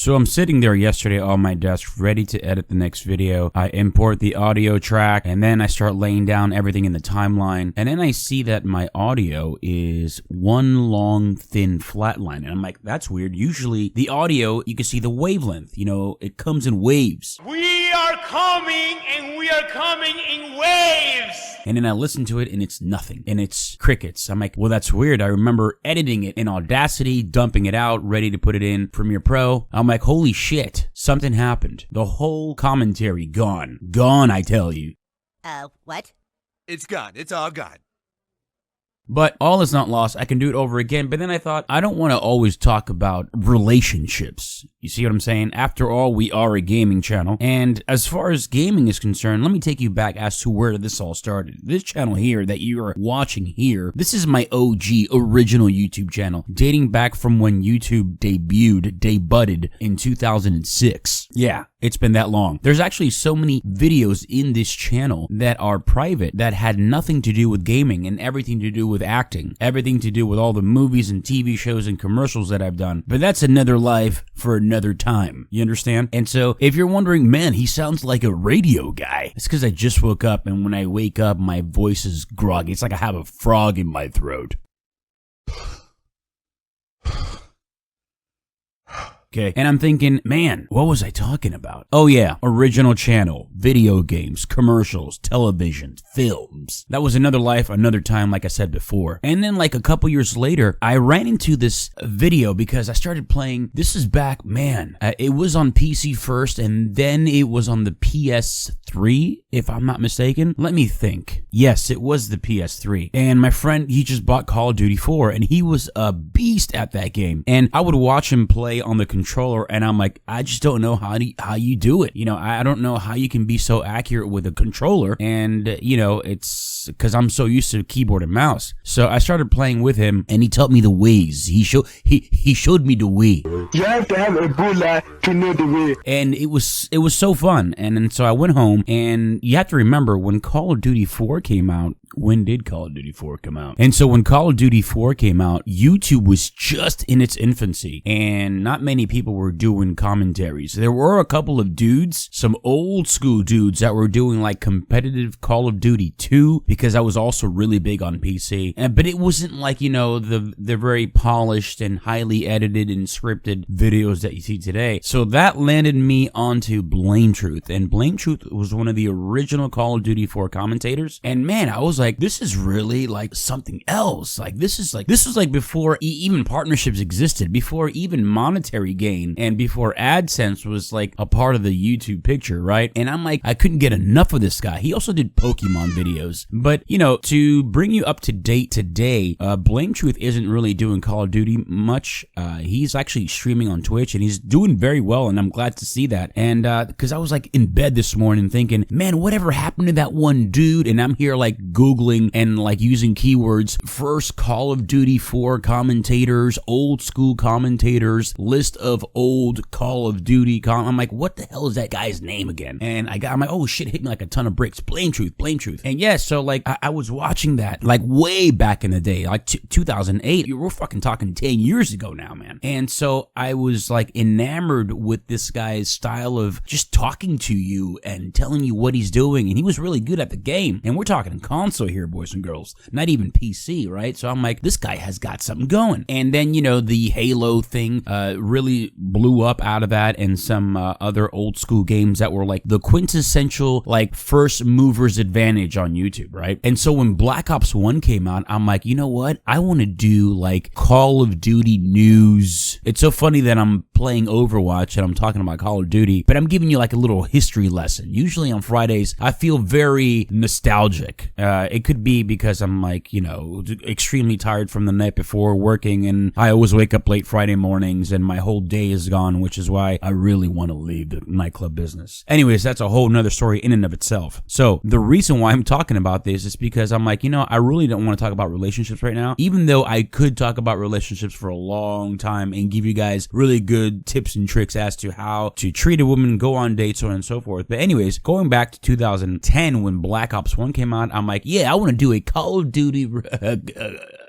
So I'm sitting there yesterday on my desk ready to edit the next video. I import the audio track and then I start laying down everything in the timeline, and then I see that my audio is one long thin flat line, and I'm like, that's weird. Usually the audio, you can see the wavelength, you know, it comes in waves. We are coming and we are coming in waves. And then I listen to it and it's nothing, and it's crickets. I'm like, well, that's weird. I remember editing it in Audacity, dumping it out, ready to put it in Premiere Pro. I'm like, holy shit, something happened. The whole commentary gone. Gone, I tell you. What? It's gone. It's all gone. But all is not lost. I can do it over again. But then I thought, I don't want to always talk about relationships. You see what I'm saying? After all, we are a gaming channel. And as far as gaming is concerned, let me take you back as to where this all started. This channel here that you are watching here, this is my OG original YouTube channel, dating back from when YouTube debuted in 2006. Yeah, it's been that long. There's actually so many videos in this channel that are private that had nothing to do with gaming and everything to do with acting, everything to do with all the movies and TV shows and commercials that I've done. But that's another life for another time. You understand? And so if you're wondering, man, he sounds like a radio guy, it's because I just woke up, and when I wake up, my voice is groggy. It's like I have a frog in my throat. Okay, and I'm thinking, man, what was I talking about? Oh yeah, original channel, video games, commercials, television, films. That was another life, another time, like I said before. And then like a couple years later, I ran into this video because I started playing, this is back, man, it was on PC first, and then it was on the PS3, if I'm not mistaken. Let me think. Yes, it was the PS3. And my friend, he just bought Call of Duty 4, and he was a beast at that game. And I would watch him play on the controller, and I'm like, I just don't know how you do it. You know, I don't know how you can be so accurate with a controller. And you know, it's because I'm so used to keyboard and mouse. So I started playing with him, and he taught me the ways. He showed me the way. You have to have a bulla to know the way. And it was so fun. And then so I went home, and you have to remember, when Call of Duty 4 came out, when did Call of Duty 4 come out? And so when Call of Duty 4 came out, YouTube was just in its infancy, and not many people were doing commentaries. There were a couple of dudes, some old school dudes, that were doing like competitive Call of Duty 2, because I was also really big on PC. But it wasn't like, you know, the very polished and highly edited and scripted videos that you see today. So that landed me onto Blame Truth, and Blame Truth was one of the original Call of Duty 4 commentators. And man, I was like, this is really like something else. Like this was like before even partnerships existed, before even monetary gain, and before AdSense was like a part of the YouTube picture, right? And I'm like, I couldn't get enough of this guy. He also did Pokemon videos. But you know, to bring you up to date today, Blame Truth isn't really doing Call of Duty much. He's actually streaming on Twitch, and he's doing very well, and I'm glad to see that. And because I was like in bed this morning thinking, man, whatever happened to that one dude? And I'm here like Googling and like using keywords, first Call of Duty 4 commentators, old school commentators, list of old Call of Duty I'm like, what the hell is that guy's name again? And I'm like, oh shit, hit me like a ton of bricks. Blame Truth, Blame Truth. And yeah, so like I was watching that like way back in the day, like 2008. We're fucking talking 10 years ago now, man. And so I was like enamored with this guy's style of just talking to you and telling you what he's doing. And he was really good at the game. And we're talking console here, boys and girls, not even PC, right? So I'm like, this guy has got something going. And then, you know, the Halo thing really blew up out of that, and some other old school games that were like the quintessential like first movers advantage on YouTube, right? And so when Black Ops 1 came out, I'm like, you know what? I want to do like Call of Duty news. It's so funny that I'm playing Overwatch and I'm talking about Call of Duty, but I'm giving you like a little history lesson. Usually on Fridays, I feel very nostalgic. It could be because I'm like, you know, extremely tired from the night before working, and I always wake up late Friday mornings and my whole day is gone, which is why I really want to leave the nightclub business. Anyways, that's a whole nother story in and of itself. So the reason why I'm talking about this is because I'm like, you know, I really don't want to talk about relationships right now, even though I could talk about relationships for a long time and give you guys really good tips and tricks as to how to treat a woman, go on dates, so on and so forth. But anyways, going back to 2010 when Black Ops 1 came out, I'm like, yeah, I want to do a Call of Duty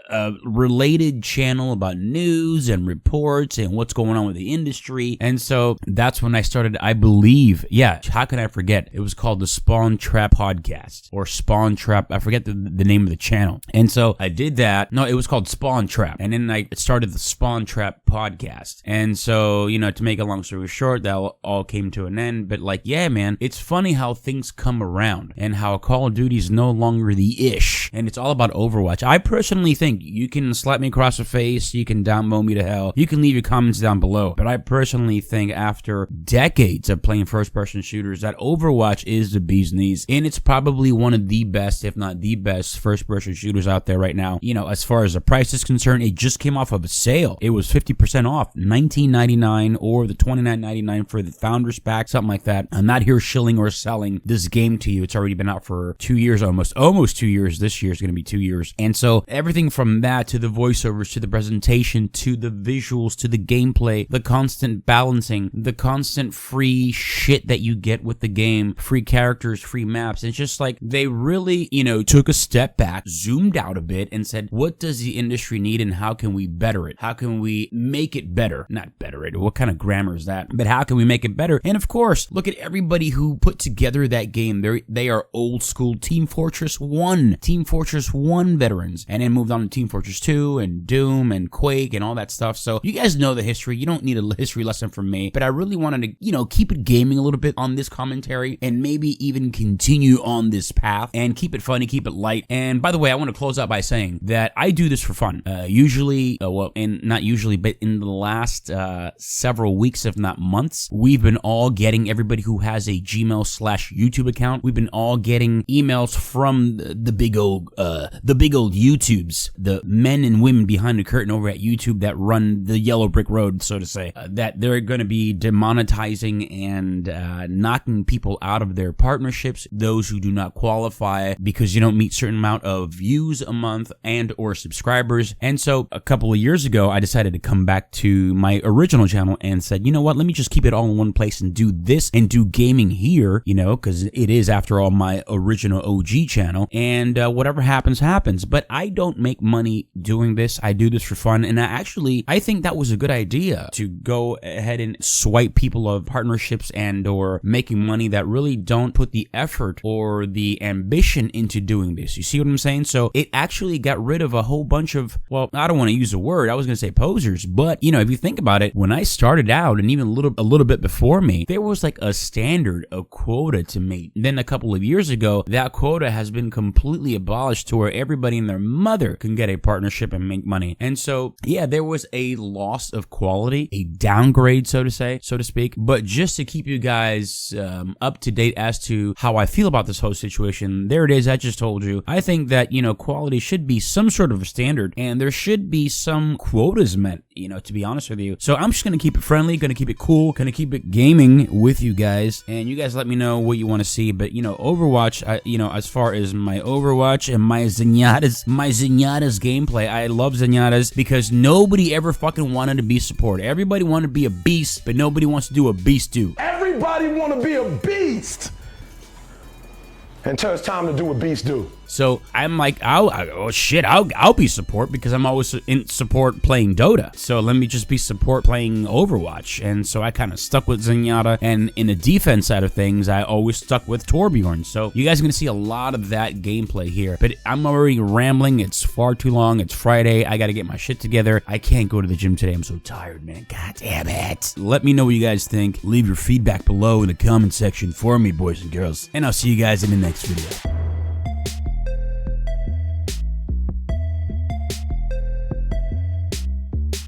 a related channel about news and reports and what's going on with the industry. And so that's when I started, I believe, how can I forget? It was called the Spawn Trap Podcast or Spawn Trap. I forget the name of the channel. And so I did that. No, it was called Spawn Trap. And then I started the Spawn Trap Podcast. And so, to make a long story short, that all came to an end. But like, yeah, man, it's funny how things come around and how Call of Duty is no longer the ish. And it's all about Overwatch. I personally think you can slap me across the face, you can downvote me to hell, you can leave your comments down below. But I personally think after decades of playing first-person shooters that Overwatch is the bee's knees. And it's probably one of the best, if not the best, first-person shooters out there right now. As far as the price is concerned, it just came off of a sale. It was 50% off, $19.99 or the $29.99 for the Founders Pack, something like that. I'm not here shilling or selling this game to you. It's already been out for 2 years, almost 2 years. This year is going to be 2 years. And so everything from that to the voiceovers, to the presentation, to the visuals, to the gameplay, the constant balancing, the constant free shit that you get with the game, free characters, free maps. It's just like they really, took a step back, zoomed out a bit and said, what does the industry need and how can we better it? How can we make it better? Not better it. What kind of grammar is that? But how can we make it better? And of course, look at everybody who put together that game. They are old school Team Fortress 1 veterans, and then moved on to Team Fortress 2 and Doom and Quake and all that stuff. So you guys know the history. You don't need a history lesson from me, but I really wanted to, keep it gaming a little bit on this commentary and maybe even continue on this path and keep it funny, keep it light. And by the way, I want to close out by saying that I do this for fun. Not usually, but in the last several weeks, if not months, we've been all getting, everybody who has a Gmail/YouTube account, we've been all getting emails from the big old YouTubes, the men and women behind the curtain over at YouTube that run the yellow brick road, so to say, that they're going to be demonetizing and knocking people out of their partnerships, those who do not qualify because you don't meet certain amount of views a month and or subscribers. And so a couple of years ago, I decided to come back to my original channel and said, you know what, let me just keep it all in one place and do this and do gaming here, because it is, after all, my original OG channel, and whatever happens, happens. But I don't make money doing this. I do this for fun, and I think that was a good idea to go ahead and swipe people of partnerships and or making money that really don't put the effort or the ambition into doing this. You see what I'm saying? So it actually got rid of a whole bunch of, well, I don't want to use the word, I was going to say posers, but if you think about it, when I started out and even a little bit before me, there was like a standard, a quota to meet. Then a couple of years ago, that quota has been completely abolished to where everybody and their mother can get a partnership and make money. And so, yeah, there was a loss of quality, a downgrade, so to speak. But just to keep you guys up to date as to how I feel about this whole situation, there it is. I just told you. I think that, quality should be some sort of a standard, and there should be some quotas met, to be honest with you. So I'm just going to keep it friendly, going to keep it cool, going to keep it gaming with you guys, and you guys let me know what you want to see. But, Overwatch, as far as my Overwatch and my Zenyatta's gameplay, I love Zenyatta's because nobody ever fucking wanted to be support. Everybody wanted to be a beast, but nobody wants to do a beast do. Everybody want to be a beast until it's time to do what beasts do. So I'm like, I'll be support because I'm always in support playing Dota. So let me just be support playing Overwatch. And so I kind of stuck with Zenyatta. And in the defense side of things, I always stuck with Torbjorn. So you guys are going to see a lot of that gameplay here. But I'm already rambling. It's far too long. It's Friday. I got to get my shit together. I can't go to the gym today. I'm so tired, man. God damn it. Let me know what you guys think. Leave your feedback below in the comment section for me, boys and girls. And I'll see you guys in the next video.